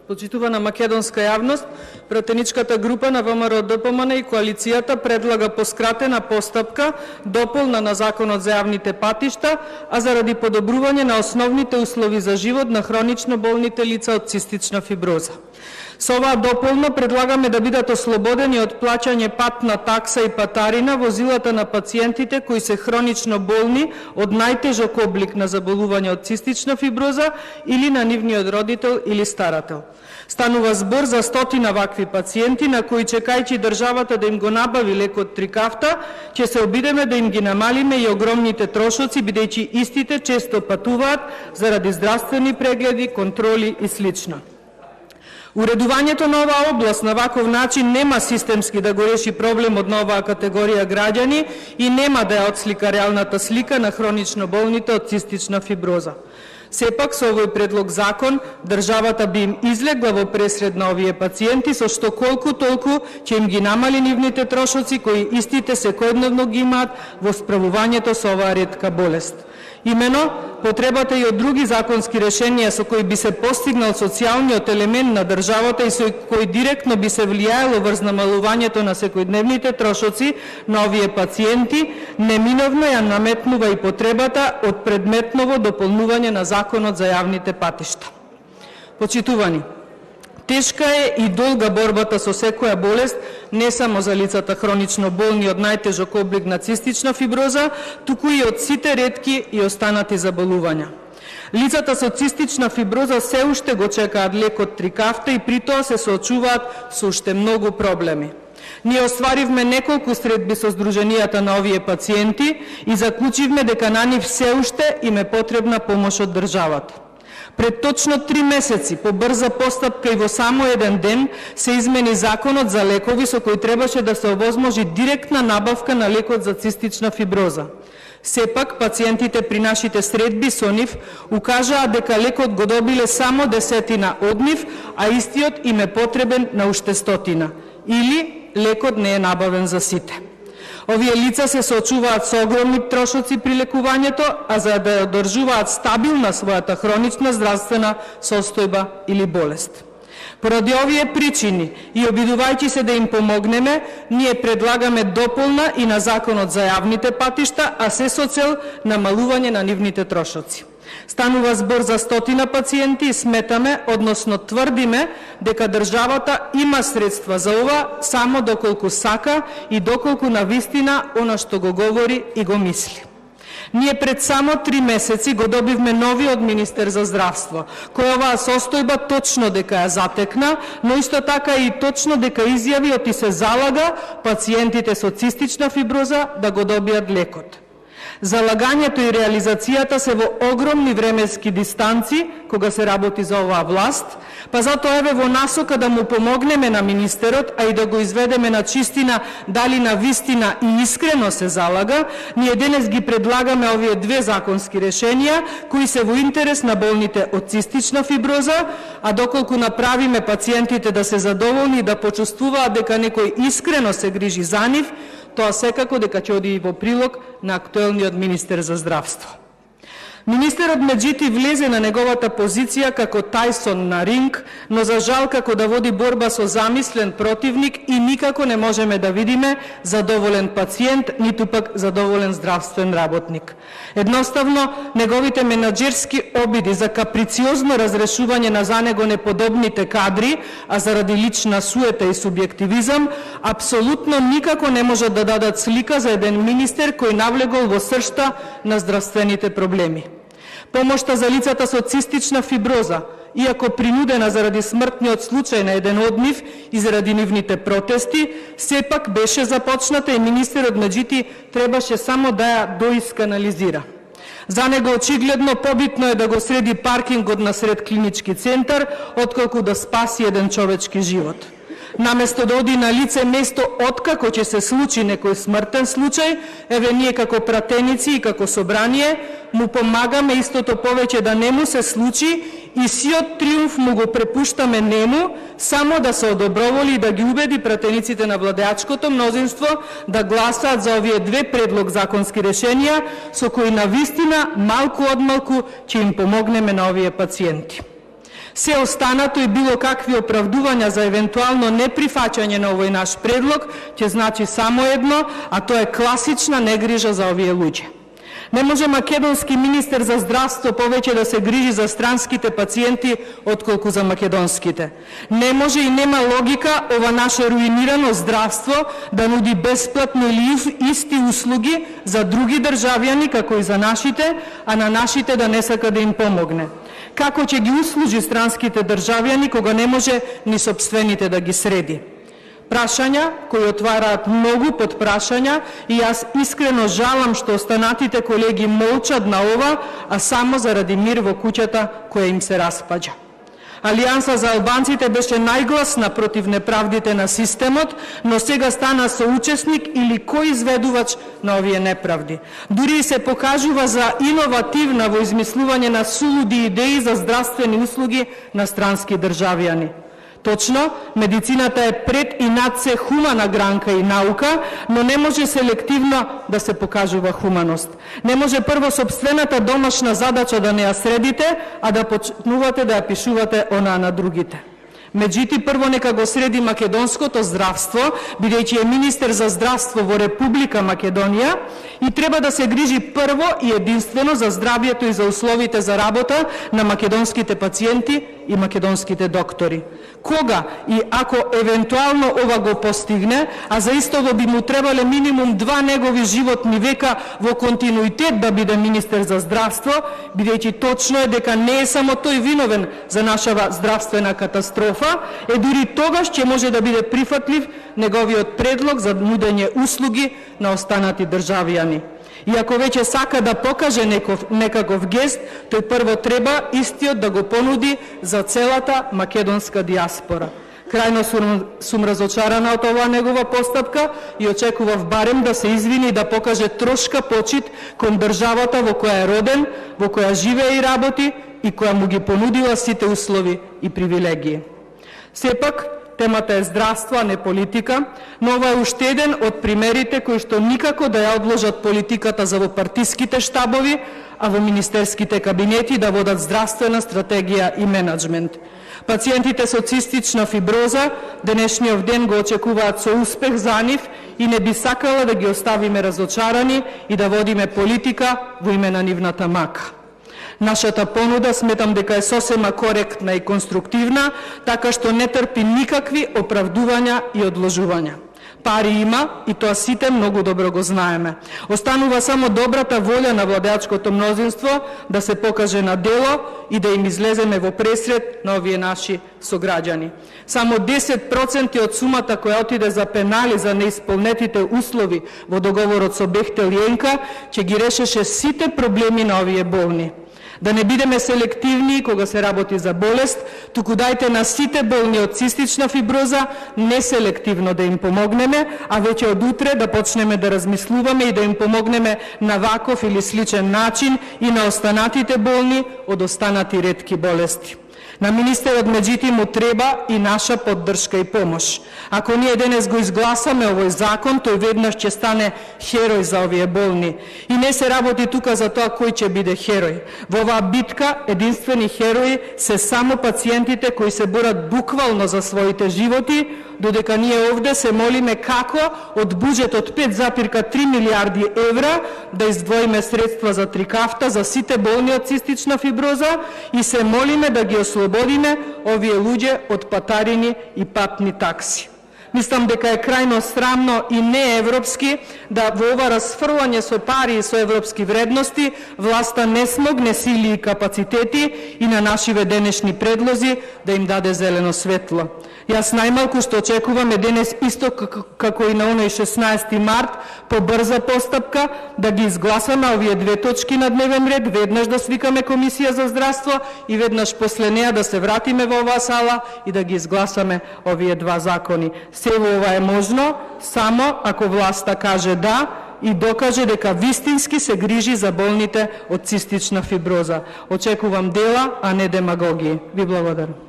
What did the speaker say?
Почитувана македонска јавност, пратеничката група на ВМРО ДПМН и коалицијата предлага поскратена постапка, дополна на Законот за јавните патишта, а заради подобрување на основните услови за живот на хронично болните лица од цистична фиброза. Со оваа дополна предлагаме да бидат ослободени од плаќање патна такса и патарина возилата на пациентите кои се хронично болни од најтежок облик на заболување од цистична фиброза или на нивниот родител или старател. Станува збор за 100 вакви пациенти на кои, чекајќи државата да им го набави лекот Трикафта, ќе се обидеме да им ги намалиме и огромните трошоци, бидејќи истите често патуваат заради здравствени прегледи, контроли и слично. Уредувањето на оваа област на ваков начин нема системски да го реши проблемот на оваа категорија граѓани и нема да ја отслика реалната слика на хронично болните од цистична фиброза. Сепак, со овој предлог закон, државата би им излегла во пресред на овие пациенти, со што колку толку ќе им ги намали нивните трошоци кои истите секојдневно ги имаат во справувањето со оваа ретка болест. Имено, потребата и од други законски решенија со кои би се постигнал социјалниот елемент на државата и со кои директно би се влијаело врз намалувањето на секојдневните трошоци на овие пациенти, неминовно ја наметнува и потребата од предметново дополнување на Законот за јавните патишта. Почитувани, тешка е и долга борбата со секоја болест, не само за лицата хронично болни од најтежок облик на цистична фиброза, туку и од сите ретки и останати заболувања. Лицата со цистична фиброза се уште го чекаат лекот Трикафта и при тоа се соочуваат со уште многу проблеми. Ние остваривме неколку средби со здруженијата на овие пациенти и заклучивме дека на нив се уште им е потребна помош од државата. Пред точно 3 месеци, по брза постапка и во само еден ден, се измени Законот за лекови со кој требаше да се овозможи директна набавка на лекот за цистична фиброза. Сепак, пациентите при нашите средби со нив укажаа дека лекот го добиле само 10 од нив, а истиот им е потребен на уште 100, или лекот не е набавен за сите. Овие лица се соочуваат со огромни трошоци при лекувањето, а за да одржуваат стабилна својата хронична здравствена состојба или болест. Поради овие причини и обидувајќи се да им помогнеме, ние предлагаме дополна и на Законот за јавните патишта, а се со цел намалување на нивните трошоци. Станува збор за 100 пациенти и сметаме, односно тврдиме, дека државата има средства за ова само доколку сака и доколку навистина она што го говори и го мисли. Ние пред само 3 месеци го добивме новиот министер за здравство, кој оваа состојба точно дека ја затекна, но исто така и точно дека изјави оти се залага пациентите со цистична фиброза да го добијат лекот. Залагањето и реализацијата се во огромни временски дистанци кога се работи за оваа власт, па затоа еве во насока да му помогнеме на министерот, а и да го изведеме на чистина дали на вистина и искрено се залага, ние денес ги предлагаме овие две законски решенија кои се во интерес на болните од цистична фиброза, а доколку направиме пациентите да се задоволни и да почувствуваат дека некој искрено се грижи за нив, тоа секако дека ќе оди и во прилог на актуелниот министер за здравство. Министерот меѓути влезе на неговата позиција како Тајсон на ринг, но за жал како да води борба со замислен противник и никако не можеме да видиме задоволен пациент, ниту пак задоволен здравствен работник. Едноставно, неговите менаџерски обиди за каприциозно разрешување на за него неподобните кадри, а заради лична суета и субјективизам, апсолутно никако не можат да дадат слика за еден министер кој навлегол во сршта на здравствените проблеми. Помошта за лицата со цистична фиброза, иако принудена заради смртниот случај на еден од нив и заради нивните протести, сепак беше започната и министерот меѓути требаше само да ја доисканализира. За него очигледно побитно е да го среди паркингот на сред клинички центар, отколку да спаси еден човечки живот. Наместо да оди на лице место откако ќе се случи некој смртен случај, еве ние како пратеници и како собрание му помагаме истото повеќе да не му се случи и сиот триумф му го препуштаме нему, само да се одоброволи и да ги убеди пратениците на владеачкото мнозинство да гласаат за овие две предлог законски решенија со кои навистина малку од малку ќе им помогнеме на овие пациенти. Се останато и било какви оправдувања за евентуално неприфаќање на овој наш предлог ќе значи само едно, а тоа е класична негрижа за овие луѓе. Не може македонски министер за здравство повеќе да се грижи за странските пациенти отколку за македонските. Не може и нема логика ова наше руинирано здравство да нуди бесплатно или исти услуги за други државјани како и за нашите, а на нашите да не сака да им помогне. Како ќе ги услужи странските државјани кога не може ни сопствените да ги среди? Прашања кои отвараат многу подпрашања и јас искрено жалам што останатите колеги молчат на ова, а само заради мир во куќата која им се распаѓа. Алијанса за албанците беше најгласна против неправдите на системот, но сега стана соучесник или коизведувач на овие неправди. Дури се покажува за иновативна во измислување на сулуди идеи за здравствени услуги на странски државјани. Точно, медицината е пред и над се хумана гранка и наука, но не може селективно да се покажува хуманост. Не може прво сопствената домашна задача да не ја средите, а да почнувате да ја пишувате онаа на другите. Меѓути, прво нека го среди македонското здравство, бидејќи е министер за здравство во Република Македонија и треба да се грижи прво и единствено за здравјето и за условите за работа на македонските пациенти и македонските доктори. Кога и ако евентуално ова го постигне, а за истово би му требале минимум 2 негови животни века во континуитет да биде министер за здравство, бидејќи точно е дека не е само тој виновен за нашава здравствена катастрофа, дури тогаш ќе може да биде прифатлив неговиот предлог за нудење услуги на останати државјани. И ако веќе сака да покаже некаков гест, тој прво треба истиот да го понуди за целата македонска диаспора. Крајно сум разочарана од оваа негова постапка и очекував барем да се извини и да покаже трошка почит кон државата во која е роден, во која живее и работи и која му ги понудила сите услови и привилегии. Сепак, темата е здравство, а не политика, но ова е уште еден од примерите кои што никако да ја одложат политиката за во партиските штабови, а во министерските кабинети да водат здравствена стратегија и менеджмент. Пациентите со цистична фиброза денешниот ден го очекуваат со успех за нив и не би сакала да ги оставиме разочарани и да водиме политика во име на нивната мака. Нашата понуда сметам дека е сосема коректна и конструктивна, така што не трпи никакви оправдувања и одложувања. Пари има и тоа сите многу добро го знаеме. Останува само добрата волја на владеачкото мнозинство да се покаже на дело и да им излеземе во пресред на овие наши сограѓани. Само 10% од сумата која отиде за пенали за неисполнетите услови во договорот со Бехтел и Енка ќе ги решеше сите проблеми на овие болни. Да не бидеме селективни кога се работи за болест, туку дајте на сите болни од цистична фиброза неселективно да им помогнеме, а веќе од утре да почнеме да размислуваме и да им помогнеме на ваков или сличен начин и на останатите болни од останати ретки болести. На министерот меѓутоа му треба и наша поддршка и помош. Ако ние денес го изгласаме овој закон, тој веднаш ќе стане херој за овие болни. И не се работи тука за тоа кој ќе биде херој. Во оваа битка единствени херои се само пациентите кои се борат буквално за своите животи, додека ние овде се молиме како од буџетот 5,3 милиарди евра да издвоиме средства за трикафта за сите болни од цистична фиброза и се молиме да ги ослободиме овие луѓе од патарини и патни такси. Мислам дека е крајно срамно и неевропски да во ова расфрлање со пари и со европски вредности власта не смогне сили и капацитети и на нашиве денешни предлози да им даде зелено светло. Јас најмалку што очекуваме денес исто како и на оној 16 март по брза постапка да ги изгласаме овие две точки на дневен ред, веднаш да свикаме комисија за здравство и веднаш после неа да се вратиме во оваа сала и да ги изгласаме овие два закони. Сево ова е можно само ако власта каже да и докаже дека вистински се грижи за болните од цистична фиброза. Очекувам дела, а не демагогии. Ви благодарам.